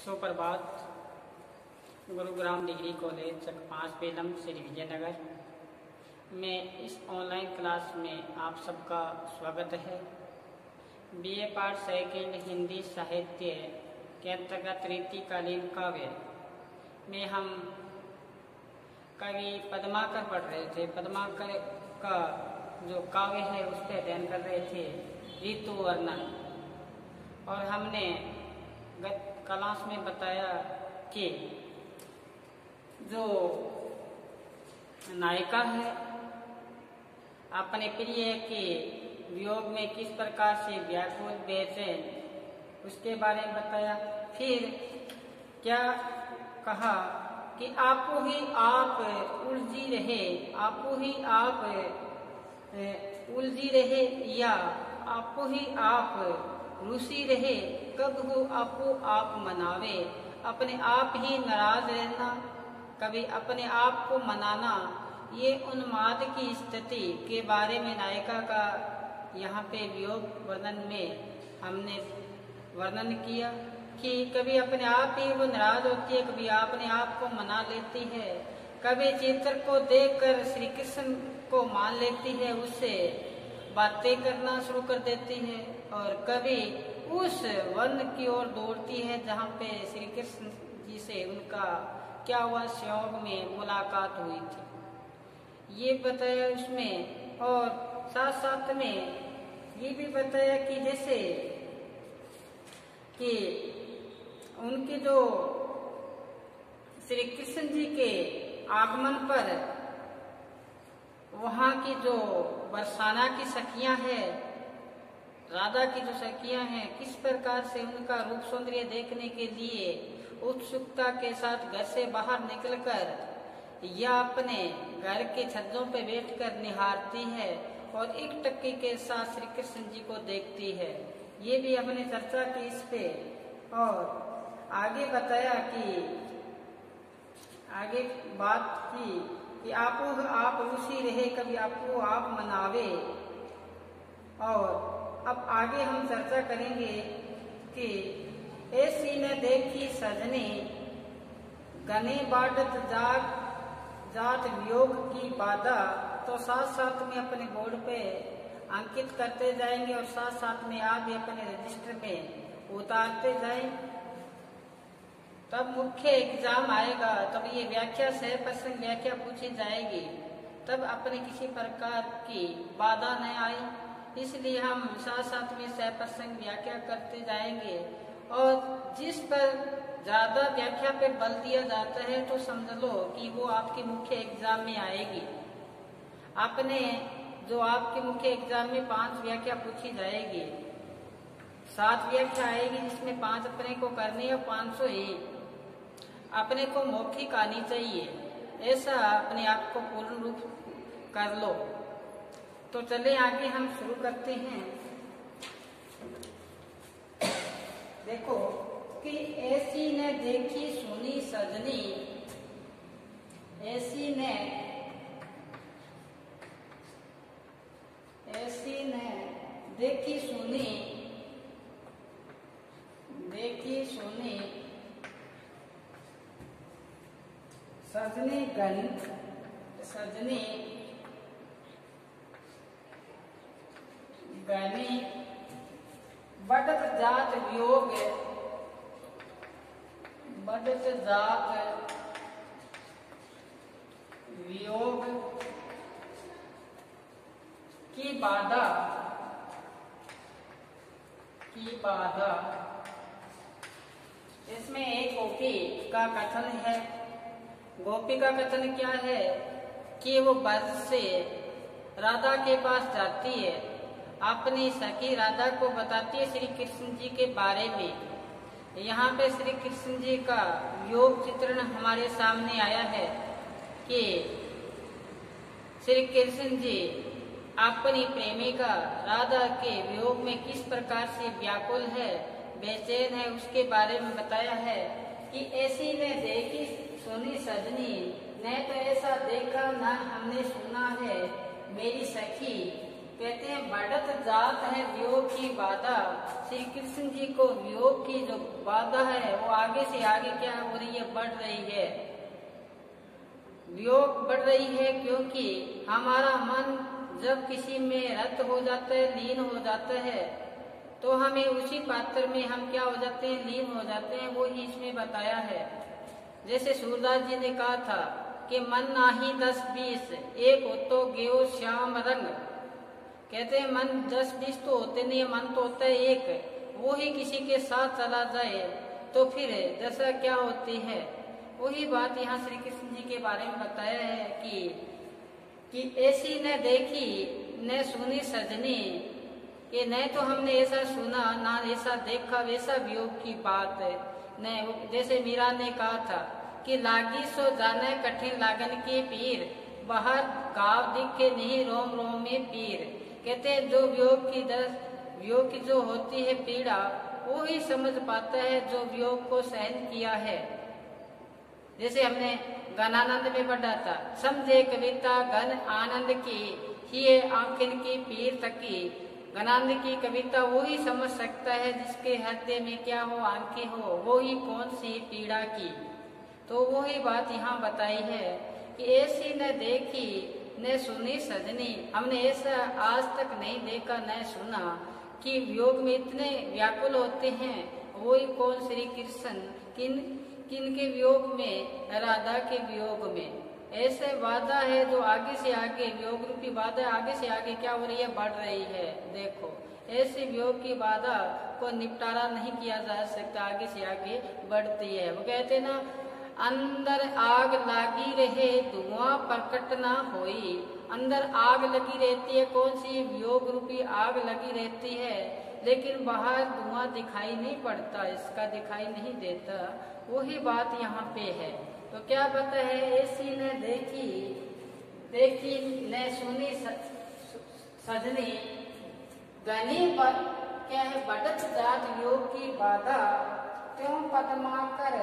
सुप्रभात। Gurugram degree college चक 5 बेलम श्री विजयनगर में इस ऑनलाइन क्लास में आप सबका स्वागत है। बीए पार्ट सेकंड हिंदी साहित्य के अंतर्गत रीतिकालीन काव्य में हम कवि पद्माकर पढ़ रहे थे। पद्माकर का जो काव्य है उस पर अध्ययन कर रहे थे, ऋतु वर्णन। और हमने गत क्लास में बताया कि जो नायिका है अपने प्रिय के वियोग में किस प्रकार से व्याकुल बेचैन, उसके बारे में बताया। फिर क्या कहा कि आपो ही आप उलझी रहे, आपो ही आप उलझी रहे या आपो ही आप रूसी रहे, कब हो आपो आप मनावे। अपने आप ही नाराज रहना, कभी अपने आप को मनाना, ये उन्माद की स्थिति के बारे में नायिका का यहाँ पे वियोग वर्णन में हमने वर्णन किया कि कभी अपने आप ही वो नाराज होती है, कभी अपने आप को मना लेती है, कभी चित्र को देखकर श्री कृष्ण को मान लेती है, उससे बातें करना शुरू कर देती है, और कभी उस वन की ओर दौड़ती है जहाँ पे श्री कृष्ण जी से उनका क्या हुआ, संयोग में मुलाकात हुई थी, ये बताया उसमें। और साथ साथ में ये भी बताया कि जैसे कि उनके जो श्री कृष्ण जी के आगमन पर वहाँ की जो बरसाना की सखियां हैं, राधा की जो सखियां हैं, किस प्रकार से उनका रूप सौंदर्य देखने के लिए उत्सुकता के साथ घर से बाहर निकलकर या अपने घर के छज्जों पर बैठकर निहारती है और एक टक्की के साथ श्री कृष्ण जी को देखती है, ये भी हमने चर्चा की इस पे। और आगे बताया कि आगे बात की कि आपो आप रूसी रहे, कभी आपको आप मनावे। और अब आगे हम चर्चा करेंगे कि ऐसी न देखी सजने गने बाढ़त जात वियोग की बाधा। तो साथ साथ में अपने बोर्ड पे अंकित करते जाएंगे और साथ साथ में आप भी अपने रजिस्टर में उतारते जाएं। तब मुख्य एग्जाम आएगा, तब ये व्याख्या सह प्रश्न व्याख्या पूछी जाएगी, तब अपने किसी प्रकार की बाधा न आए, इसलिए हम साथ साथ में सह प्रश्न व्याख्या करते जाएंगे। और जिस पर ज्यादा व्याख्या पे बल दिया जाता है तो समझ लो कि वो आपके मुख्य एग्जाम में आएगी। आपने जो आपके मुख्य एग्जाम में 5 व्याख्या पूछी जाएगी, 7 व्याख्या आएगी जिसमें 5 अपने को करनी है, 500 ही अपने को मौखिक आनी चाहिए, ऐसा अपने आप को पूर्ण रूप कर लो। तो चले आगे हम शुरू करते हैं। देखो कि ऐसी ने देखी सुनी सजनी, ऐसी ने देखी सुनी सजनी गनी बढ़त जात वियोग की बाधा इसमें एक गोपी का कथन है। गोपी का कथन क्या है कि वो ब्रज से राधा के पास जाती है, अपनी सखी राधा को बताती है श्री कृष्ण जी के बारे में। यहाँ पे श्री कृष्ण जी का योग चित्रण हमारे सामने आया है कि श्री कृष्ण जी अपनी प्रेमिका राधा के वियोग में किस प्रकार से व्याकुल है, बेचैन है, उसके बारे में बताया है कि ऐसी ने देखी सुनी सजनी, न तो ऐसा देखा न हमने सुना है मेरी सखी कहते हैं बढ़त जात है वियोग की बाधा। श्री कृष्ण जी को वियोग की जो बाधा है वो आगे से आगे क्या हो रही है, बढ़ रही है। वियोग बढ़ रही है क्योंकि हमारा मन जब किसी में रत हो जाता है, लीन हो जाता है, तो हमें उसी पात्र में हम क्या हो जाते हैं, लीन हो जाते हैं। वो ही इसमें बताया है। जैसे सूरदास जी ने कहा था कि मन नाही 10-20 एक हो तो गेओ श्याम रंग। कहते हैं मन 10-20 तो होते नहीं, मन तो होता है एक। वो ही किसी के साथ चला जाए तो फिर दशा क्या होती है। वही बात यहाँ श्री कृष्ण जी के बारे में बताया है कि ऐसी न देखी न सुनी सजनी, कि न तो हमने ऐसा सुना ना ऐसा देखा, वैसा वियोग की बात है न। जैसे मीरा ने कहा था कि लागी सो जाने कठिन लागन की पीर, बाहर गाव दिखे नहीं रोम रोम में पीर। कहते हैं जो वियोग की जो होती है पीड़ा, वो ही समझ पाता है जो वियोग को सहन किया है। जैसे हमने गणानंद में पढ़ा था, समझे कविता घन आनंद की ही आंखिन की पीर तकी। गणानंद की कविता वो ही समझ सकता है जिसके हृदय में क्या हो, आंखें हो, वो ही कौन सी पीड़ा की। तो वो ही बात यहाँ बताई है कि ऐसी न देखी न सुनी सजनी। हमने ऐसा आज तक नहीं देखा न सुना कि वियोग में इतने व्याकुल होते हैं। वो ही कौन, श्री कृष्ण। किन के वियोग में, राधा के वियोग में। ऐसे बाधा है जो आगे से आगे, वियोग रूपी बाधा आगे से आगे क्या हो रही है, बढ़ रही है। देखो ऐसी वियोग की बाधा को निपटारा नहीं किया जा सकता, आगे से आगे बढ़ती है। वो कहते ना, अंदर आग लागी रहे धुआं प्रकट ना होई। अंदर आग लगी रहती है, कौन सी, वियोग रूपी आग लगी रहती है, लेकिन बाहर धुआं दिखाई नहीं पड़ता, इसका दिखाई नहीं देता। वही बात यहाँ पे है। तो क्या पता है, ऐसी न देखी न सुनी सजनी, गनी पर क्या है, बढ़त जात योग की बाधा। क्यों पदमाकर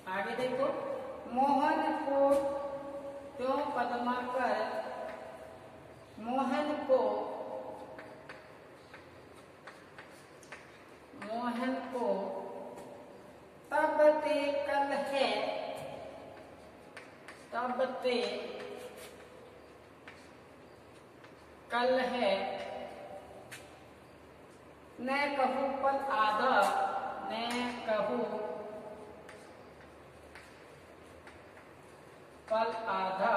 आगे देखो, मोहन को क्यों पदमाकर, मोहन को तब ते कल है, तब ते कल है, न कहूँ पल आधा, न कहूँ पल आधा।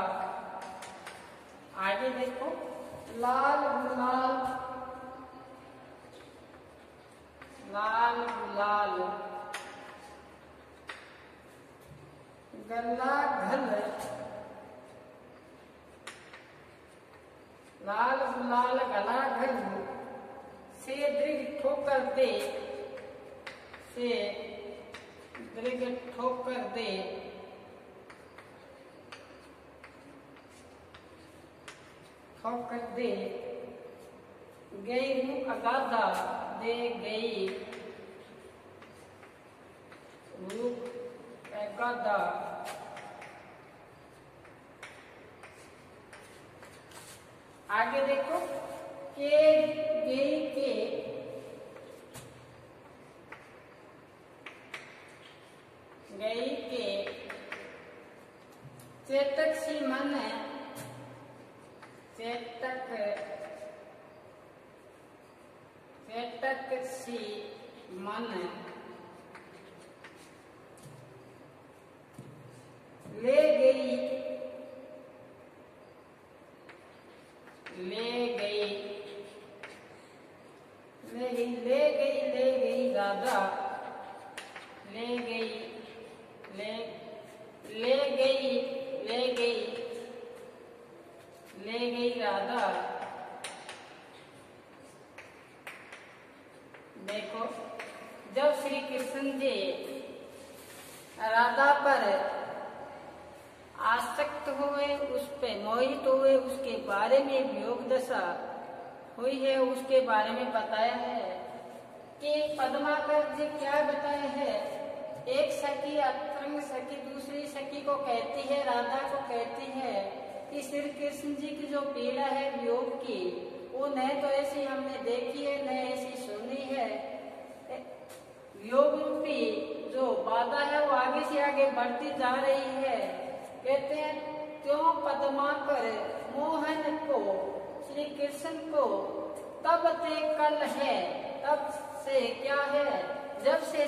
आगे देखो, लाल गुलाल गला घल, लाल गुलाल गला घल से दृढ़ ठोकर दे, से दृढ़ ठोकर दे, ठोकर दे, गई रूप अगाधा दे गई, रूप अगाधा। आगे देखो, के गई के चेतक सी मन, चेतक सी मन ले गई राधा, ले गई राधा। देखो, जब श्री कृष्ण जी राधा पर आसक्त हुए, उस पे मोहित हुए, उसके बारे में वियोग दशा हुई है, उसके बारे में बताया है कि पद्माकर जी क्या बताया है। एक सखी अतरंग सखी दूसरी सखी को कहती है, राधा को कहती है कि श्री कृष्ण जी की जो पीड़ा है वियोग की, वो न तो ऐसी हमने देखी है न ऐसी सुनी है। वियोग रूपी जो बाधा है वो आगे से आगे बढ़ती जा रही है। कहते हैं त्यों पद्माकर मोहन को श्री कृष्ण को तब ते कल है, तब से क्या है, जब से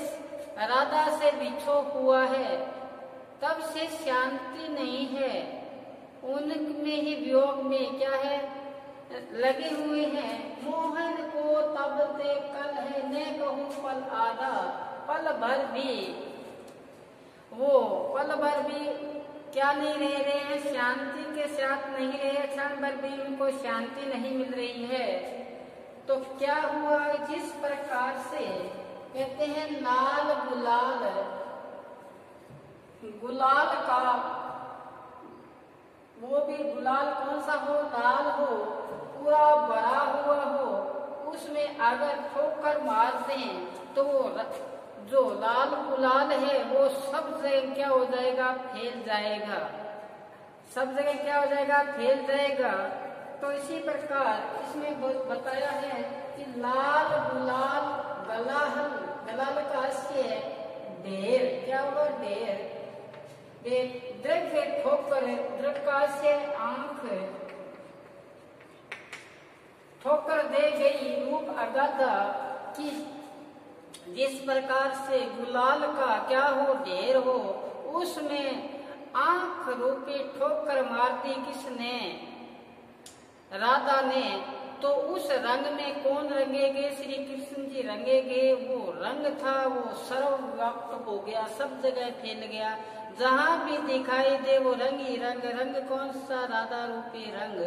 राधा से बिछोह हुआ है तब से शांति नहीं है। उनमें ही वियोग में क्या है, लगे हुए हैं। मोहन को तब ते कल है, न कहूँ पल आधा, पल भर भी वो पल भर भी क्या नहीं रह रहे हैं, शांति के साथ नहीं रहे, क्षण भर भी उनको शांति नहीं मिल रही है। तो क्या हुआ, जिस प्रकार से कहते हैं लाल गुलाल, गुलाल का वो भी गुलाल कौन सा हो, लाल हो, पूरा भरा हुआ हो, उसमें अगर ठोकर मार दें तो वो जो लाल गुलाल है वो सब जगह क्या हो जाएगा, फैल जाएगा, सब जगह क्या हो जाएगा, फैल जाएगा। तो इसी प्रकार इसमें बताया है कि लाल गुलाल गलाहल, गलाल का से ढेर, क्या होगा, ढेर, द्रव्य ठोकर, द्रव्य का से आंख, ठोकर दे गई रूप अगाधा की, जिस प्रकार से गुलाल का क्या हो, ढेर हो, उसमें आंख रूपी ठोकर मार दी किसने, राधा ने। तो उस रंग में कौन रंगेगे, श्री कृष्ण जी रंगेगे। वो रंग था वो सर्वव्याप्त हो गया, सब जगह फैल गया, जहां भी दिखाई दे वो रंग ही रंग। रंग कौन सा, राधा रूपी रंग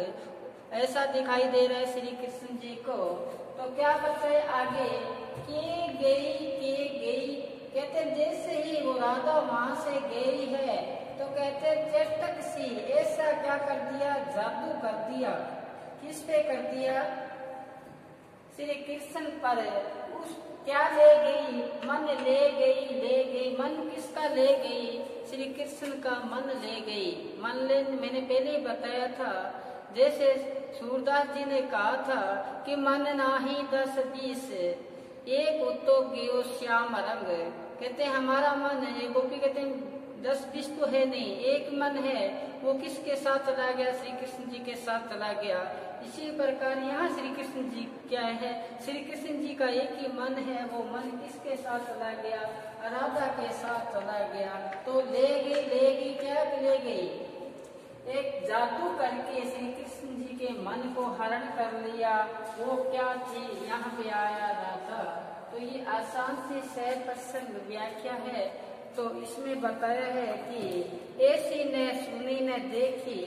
ऐसा दिखाई दे रहा है श्री कृष्ण जी को। तो क्या बताए आगे, के गई, कहते जैसे ही वो राधा वहां से गई है तो कहते चटक सी, ऐसा क्या कर दिया, जादू कर दिया। किस पे कर दिया, श्री कृष्ण पर। उस क्या ले गई, मन ले गई, मन किसका ले गई, श्री कृष्ण का मन ले गई। मन ले, मैंने पहले ही बताया था, जैसे सूरदास जी ने कहा था कि मन नाही 10-20, एक उतो गियो श्याम रंग। कहते हमारा मन है, गोपी कहते हैं 10-20 तो है नहीं, एक मन है, वो किसके साथ चला गया, श्री कृष्ण जी के साथ चला गया। इसी प्रकार यहाँ श्री कृष्ण जी क्या है, श्री कृष्ण जी का एक ही मन है, वो मन किसके साथ चला गया, राधा के साथ चला गया। तो ले गई, क्या ले गई, एक जादू करके श्री कृष्ण जी के मन को हरण कर लिया। वो क्या थी, यहाँ पे आया राधा। तो ये आसान से सह प्रसंग व्याख्या है। तो इसमें बताया है कि ऐसी न सुनी न देखी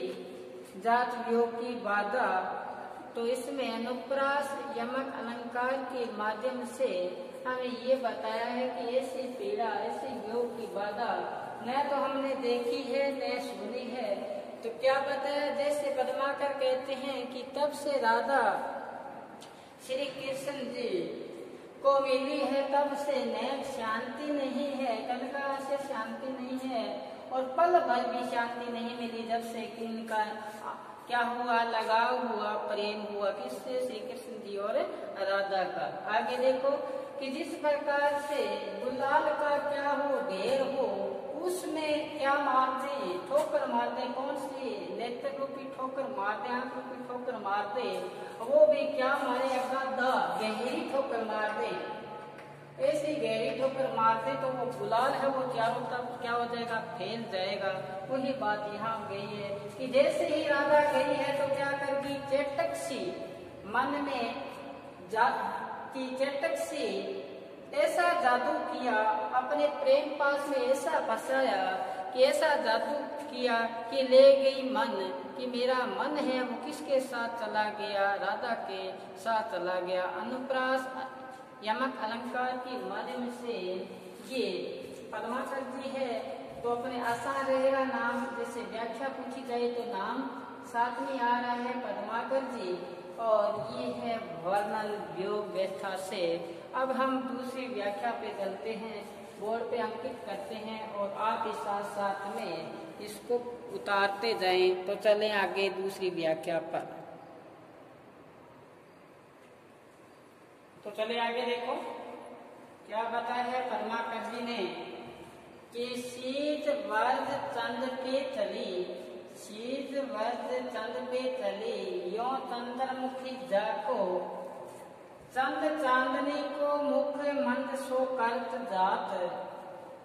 जात वियोग की बाधा। तो इसमें अनुप्रास यमक अलंकार के माध्यम से हमें ये बताया है कि ऐसी पीड़ा, ऐसी वियोग की बाधा न तो हमने देखी है न सुनी है। तो क्या बताया, जैसे पद्माकर कहते हैं कि तब से राधा श्री कृष्ण जी को मिली है, तब से न शांति नहीं है, कनका से शांति नहीं है, और पल भर भी शांति नहीं मिली जब से कि इनका क्या हुआ, लगाव हुआ, प्रेम हुआ, किससे, श्री कृष्ण जी और राधा का। आगे देखो कि जिस प्रकार से गुलाल का क्या हो, ढेर हो, उसमें क्या मारते, ठोकर मारते, कौन सी, नेत्र रूपी ठोकर मारते, आंख रूपी ठोकर मारते, वो भी क्या मारे, अगाधा गहरी ठोकर मार दे। ऐसी गहरी ठोकर मारते तो वो गुलाल है वो चारों तरफ क्या हो जाएगा, फैल जाएगा। वही बात यहाँ गई है कि जैसे ही राधा गई है तो क्या करगी, चटक सी, मन में चटक सी ऐसा जादू किया, अपने प्रेम पास में ऐसा फंसाया कि ऐसा जादू किया कि ले गई मन, कि मेरा मन है वो किसके साथ चला गया, राधा के साथ चला गया। अनुप्रास यमक अलंकार के माध्यम से ये पद्माकर जी है। तो अपने आसान रहेगा नाम, जैसे व्याख्या पूछी जाए तो नाम साथ में आ रहा है पद्माकर जी, और ये है वर्णन वियोग व्यवस्था से। अब हम दूसरी व्याख्या पे चलते हैं बोर्ड पे अंकित करते हैं और आप इस साथ साथ में इसको उतारते जाएं। तो चलें आगे दूसरी व्याख्या पर। तो चले आगे, देखो क्या बताया है पद्माकर जी ने कि शीत वर्ष चंद्र पे चली, शीत वर्ष चंद्र पे चली, यो चंद्रमुखी जाको, चंद चांदनी को मुख मंद सो करत जात,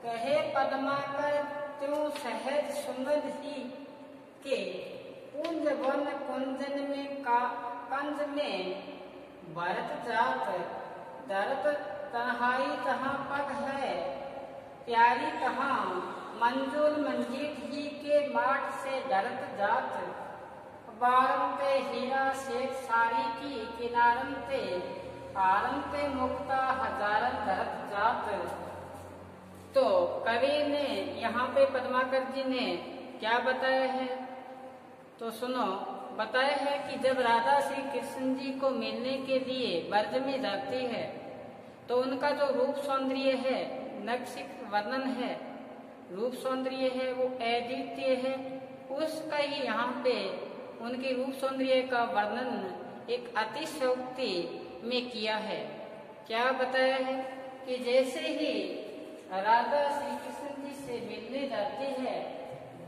कहे पद्माकर त्यों सहज सुमद ही के, कुंज वन कुंजन में का कंज में भरत जात, दरत तन्हाई तहाँ पग है, प्यारी तहाँ मंजूल मंजीठ ही के माठ से डरत जात, बारम पे हीरा शेख साड़ी की किनारम पे, आरम पे मुक्ता हजारन धरत जात। तो कवि ने यहाँ पे पद्माकर जी ने क्या बताया है, तो सुनो। बताया है कि जब राधा श्री कृष्ण जी को मिलने के लिए ब्रज में जाती है तो उनका जो रूप सौंदर्य है, नक्शिक वर्णन है, रूप सौंदर्य है, वो अद्वितीय है। उसका ही यहाँ पे उनके रूप सौंदर्य का वर्णन एक अतिशयोक्ति में किया है। क्या बताया है कि जैसे ही राधा श्री कृष्ण जी से मिलने जाती है,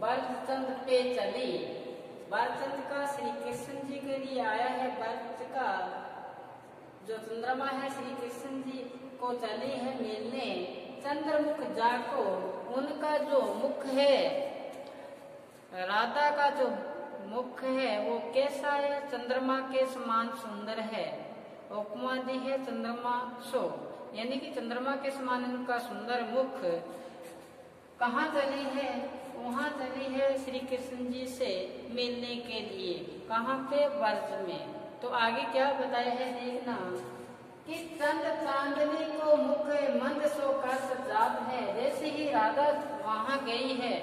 बरचंद पे चली, बरचंद का श्री कृष्ण जी के लिए आया है, बरच का जो चंद्रमा है श्री कृष्ण जी को चली है मिलने, चंद्रमुख जाको, उनका जो मुख है, राधा का जो मुख है वो कैसा है, चंद्रमा के समान सुंदर है। उपमा दी है चंद्रमा सो, यानी कि चंद्रमा के समान उनका सुंदर मुख। कहाँ चली है, वहाँ चली है श्री कृष्ण जी से मिलने के लिए। कहाँ पे, ब्रज में। तो आगे क्या बताया है देखना कि चंद चांदनी को मुख मंद सो कर जात है। जैसे ही राधा वहाँ गई है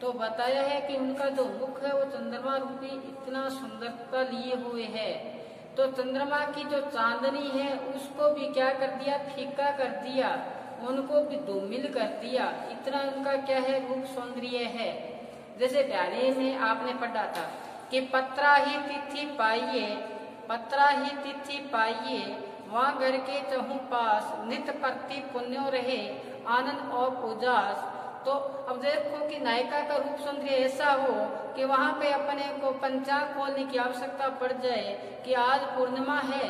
तो बताया है कि उनका जो मुख है वो चंद्रमा रूपी इतना सुंदरता लिए हुए है। तो चंद्रमा की जो चांदनी है उसको भी क्या कर दिया, फीका कर दिया, उनको भी धूमिल कर दिया। इतना उनका क्या है, रूप सौंदर्य है। जैसे प्यारे में आपने पढ़ा था कि पत्रा ही तिथि पाइये, पत्रा ही तिथि पाइये, वहाँ घर के चहु पास, नित प्रति पुण्यो रहे, आनंद और उजास। तो अब देखो कि नायिका का रूप सौंदर्य ऐसा हो कि वहाँ पे अपने को पंचांग खोलने की आवश्यकता पड़ जाए कि आज पूर्णिमा है,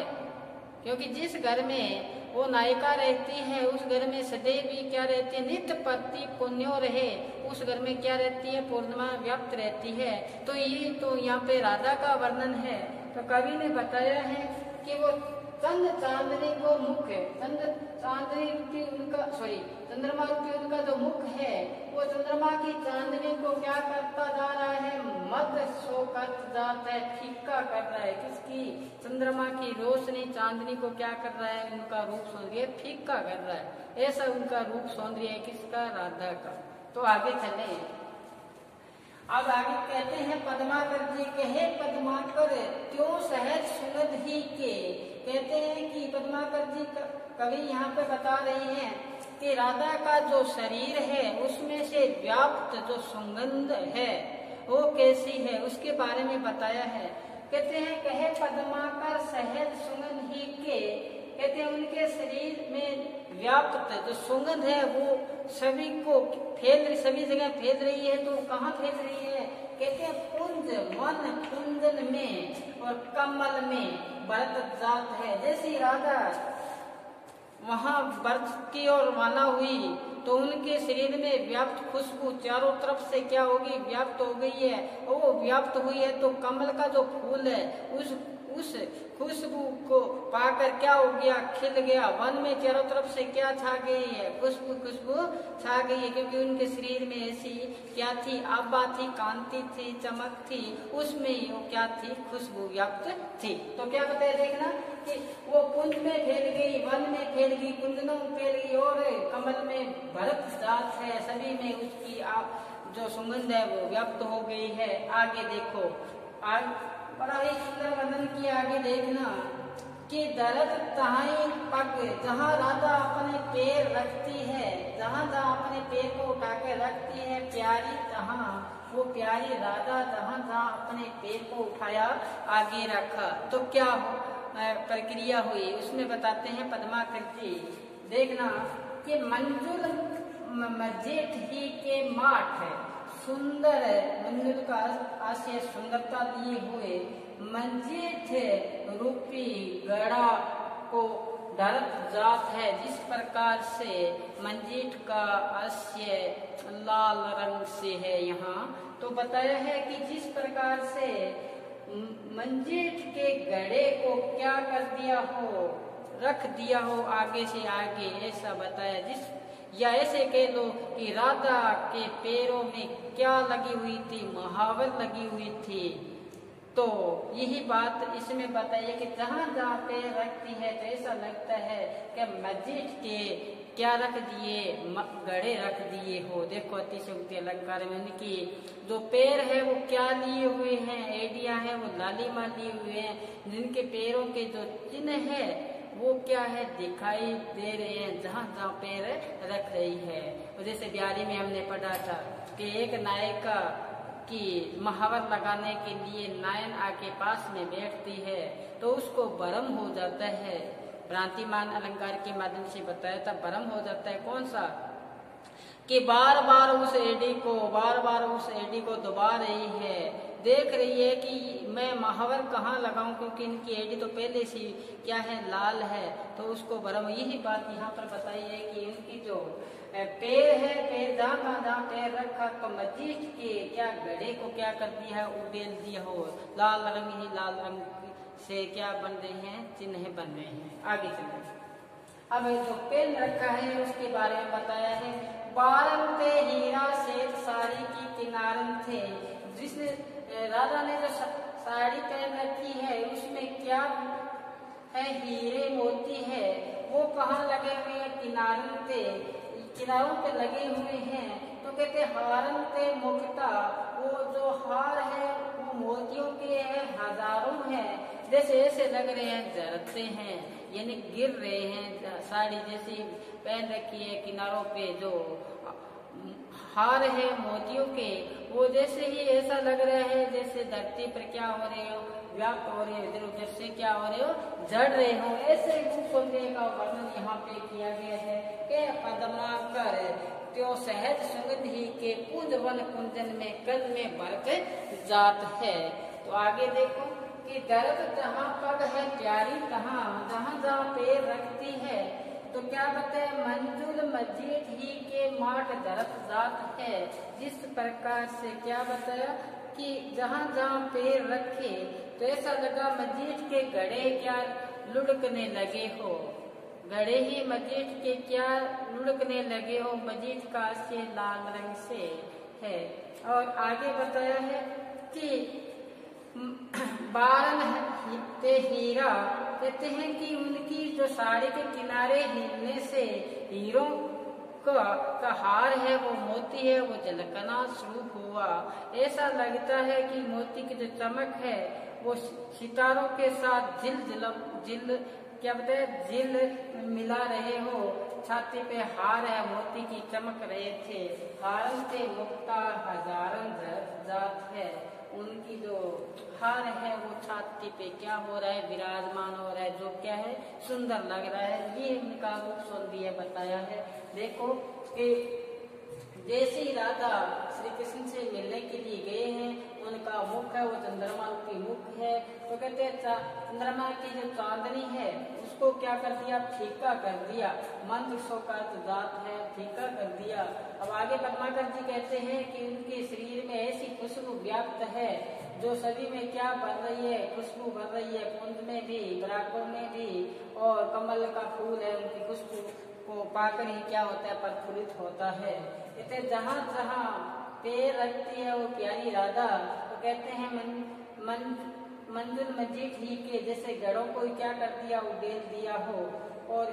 क्योंकि जिस घर में वो नायिका रहती है उस घर में सदैव भी क्या रहती है, नित्य प्रति पुण्यो रहे, उस घर में क्या रहती है, पूर्णिमा व्याप्त रहती है। तो ये तो यहाँ पे राधा का वर्णन है। तो कवि ने बताया है कि वो चंद चांदनी को मुख, चंद चांदनी रूपी उनका चंद्रमा रूपी उनका जो मुख है वो चंद्रमा की चांदनी को क्या करता जा रहा है, मद सो कर जाता है, फीका कर रहा है। किसकी, चंद्रमा की रोशनी चांदनी को क्या कर रहा है, उनका रूप सौंदर्य फीका कर रहा है। ऐसा उनका रूप सौंदर्य है किसका, राधा का। तो आगे चले, अब आगे कहते हैं पद्माकर जी कहे पद्माकर त्यों सहज सुगंध ही के। कहते हैं कि पद्माकर जी कवि यहाँ पे बता रही हैं कि राधा का जो शरीर है उसमें से व्याप्त जो सुगंध है वो कैसी है, उसके बारे में बताया है। कहते हैं कहे पद्माकर सहज सुगंध ही के। कहते हैं उनके शरीर में व्याप्त जो सुगंध है वो सभी को सभी जगह फैल रही है। तो कहाँ फैल रही है, कहते हैं कुंज मन कुंजन में और कमल में भरत जात है। जैसी राधा वहाँ ब्रज की ओर रवाना हुई तो उनके शरीर में व्याप्त खुशबू चारों तरफ से क्या होगी, व्याप्त हो गई है। वो व्याप्त हुई है तो कमल का जो फूल है उस खुशबू को पाकर क्या हो गया, खिल गया। वन में चारों तरफ से क्या छा गई है, खुशबू छा गई है, क्योंकि उनके शरीर में ऐसी क्या थी, आभा थी, कांति थी, चमक थी, उसमें वो क्या थी, खुशबू व्याप्त थी। तो क्या बताया देखना कि वो कुंज में फैल गई, वन में फैल गई, कुंजनों में फैल गई और कमल में भरत जात है, सभी में उसकी जो सुगंध है वो व्याप्त हो गई है। आगे देखो, बड़ा ही सुंदर वर्णन किया। आगे देखना कि दरद तहाई पग, जहाँ राधा अपने पैर रखती है, जहाँ जहाँ अपने पैर को उठाकर रखती है प्यारी, तहाँ वो प्यारी राधा जहाँ जहाँ अपने पैर को उठाया आगे रखा तो क्या प्रक्रिया हुई उसमें बताते हैं पद्माकर जी। देखना कि मंजुल मजेठ ही के माठ सुंदर, मंजुल का आशय सुंदरता दिए हुए, मंजेठ रूपी गड़ा को धरत जात है। जिस प्रकार से मंजेठ का आशय लाल रंग से है यहाँ, तो बताया है कि जिस प्रकार से मंजेठ के गड़े को क्या कर दिया हो, रख दिया हो आगे से आगे, ऐसा बताया। जिस या ऐसे कह लो कि राधा के पैरों में क्या लगी हुई थी, महावर लगी हुई थी। तो यही बात इसमें बताइए कि जहाँ जहाँ पैर रखती है तो ऐसा लगता है कि मस्जिद के क्या रख दिए, गड़े रख दिए हो। देखो अतिशयोक्ति अलंकार में उनकी जो पैर है वो क्या लिए हुए हैं, एडिया है वो लालिमा लिए हुए हैं, जिनके पैरों के जो चिन्ह है वो क्या है, दिखाई दे रहे हैं जहाँ जहाँ पैर रख रही है। और जैसे बिहारी में हमने पढ़ा था कि एक नायिका की महावर लगाने के लिए नायन आके पास में बैठती है तो उसको भ्रम हो जाता है। भ्रांतिमान अलंकार के माध्यम से बताया था, भ्रम हो जाता है कौन सा, कि बार बार उस एडी को दबा रही है, देख रही है कि मैं महावर कहाँ लगाऊं, क्योंकि इनकी एडी तो पहले से क्या है, लाल है। तो उसको भ्रम, यही बात यहाँ पर बताई है कि इनकी जो पैर है, पैर जहाँ पैर रखा तो मस्जिद के क्या गड़े को क्या कर दिया है, उबेल दिया हो। लाल रंग, ही लाल रंग से क्या बन रहे हैं, चिन्ह बन रहे हैं। आगे चलते अब जो पेन रखा है उसके बारे में बताया है। बारन थे हीरा श्वेत साड़ी की किनारन थे, जिसने राधा ने जो साड़ी पहन रखी है उसमें क्या है, हीरे मोती है। वो कहाँ लगे हुए हैं, किनारन थे, किनारों पे लगे हुए हैं। तो कहते हारन थे मुक्ता, वो जो हार है वो मोतियों के हैं, हजारों हैं, जैसे ऐसे लग रहे हैं जरते हैं, यानी गिर रहे हैं। साड़ी जैसी पहन रखी है, किनारों पे जो हार है मोतियों के, वो जैसे ही ऐसा लग रहा है जैसे धरती पर क्या हो रहे हो, व्याप्त हो रहे हो, इधर उधर से क्या हो रहे हो, जड़ रहे हो। ऐसे खूबसूरती का वर्णन यहाँ पे किया गया है कि पद्माकर त्यो सहज सुगंध ही के कुंज वन कुंजन में कल में बरक जात है। तो आगे देखो कि दर्द जहाँ पग है प्यारी तहाँ, जहाँ जहाँ पैर रखती है तो क्या बताए, मंजुल मस्जिद ही के माट दरत जात है। जिस प्रकार से क्या बताया कि जहाँ जहाँ पैर रखे तो ऐसा लगा मस्जिद के गड़े क्या लुढ़कने लगे हो, गड़े ही मस्जिद के क्या लुढ़कने लगे हो। मस्जिद का से लाल रंग से है। और आगे बताया है कि बारन ते हीरा, कहते हैं कि उनकी जो साड़ी के किनारे हिलने से हीरों का हार है वो मोती है वो झलकना शुरू हुआ। ऐसा लगता है कि मोती की जो चमक है वो सितारों के साथ जिल क्या बताए, जिल मिला रहे हो। छाती पे हार है, मोती की चमक रहे थे। हारन से मुक्ता हजारन जात है, उनकी जो हार है वो छाती पे क्या हो रहा है, विराजमान हो रहा है, जो क्या है, सुंदर लग रहा है। ये उनका रूप सौंदर्य बताया है। देखो कि जैसे ही राधा श्री कृष्ण से मिलने के लिए गए हैं, उनका मुख है वो चंद्रमा की मुख है। तो कहते हैं चंद्रमा की जो चांदनी है उसको क्या कर दिया, फीका कर दिया। मंत्र सो का जात है, फीका कर दिया। अब आगे पद्माकर जी कहते हैं कि उनके शरीर में ऐसी खुशबू व्याप्त है जो सभी में क्या भर रही है, खुशबू भर रही है। कुंज में भी, बराकों में भी, और कमल का फूल है, उनकी खुशबू को पाकर ही क्या होता है, प्रफुल्लित होता है। इतने जहाँ जहाँ पैर रखती है वो प्यारी राधा, तो कहते हैं मंजुल मस्जिद ही के जैसे गढ़ों को क्या कर दिया, उडेल दिया हो। और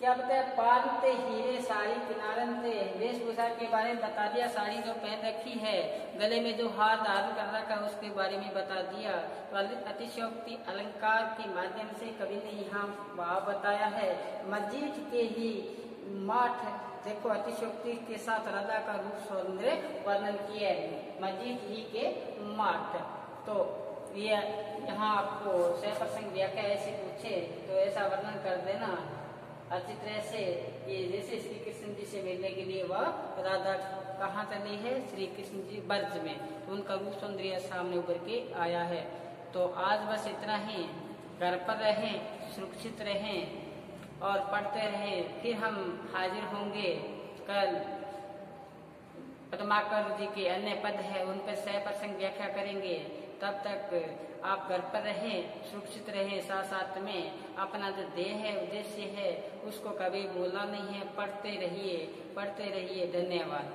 क्या बताया, पालते हीरे साड़ी किनारन थे। वेशभूषा के बारे में बता दिया, साड़ी जो पहन रखी है, गले में जो हार धारण कर रखा है उसके बारे में बता दिया। तो अतिशयोक्ति अलंकार के माध्यम से कवि ने यहाँ भाव बताया है। मस्जिद के ही माठ देखो अतिशयोक्ति के साथ राधा का रूप सौंदर्य वर्णन किया है मजीद ही के माठ। तो ये यहाँ आपको सप्रसंग व्याख्या ऐसे पूछे तो ऐसा वर्णन कर देना अच्छी तरह से। ये जैसे श्री कृष्ण जी से मिलने के लिए वह राधा कहाँ चली है, श्री कृष्ण जी ब्रज में, तो उनका रूप सौंदर्य सामने उभर के आया है। तो आज बस इतना ही। घर पर रहें, सुरक्षित रहें और पढ़ते रहें। फिर हम हाजिर होंगे कल। पद्माकर जी के अन्य पद है उन पर सप्रसंग व्याख्या करेंगे। तब तक आप घर पर रहें, सुरक्षित रहें। साथ साथ में अपना जो देह है, उद्देश्य है, उसको कभी भूलना नहीं है। पढ़ते रहिए, पढ़ते रहिए। धन्यवाद।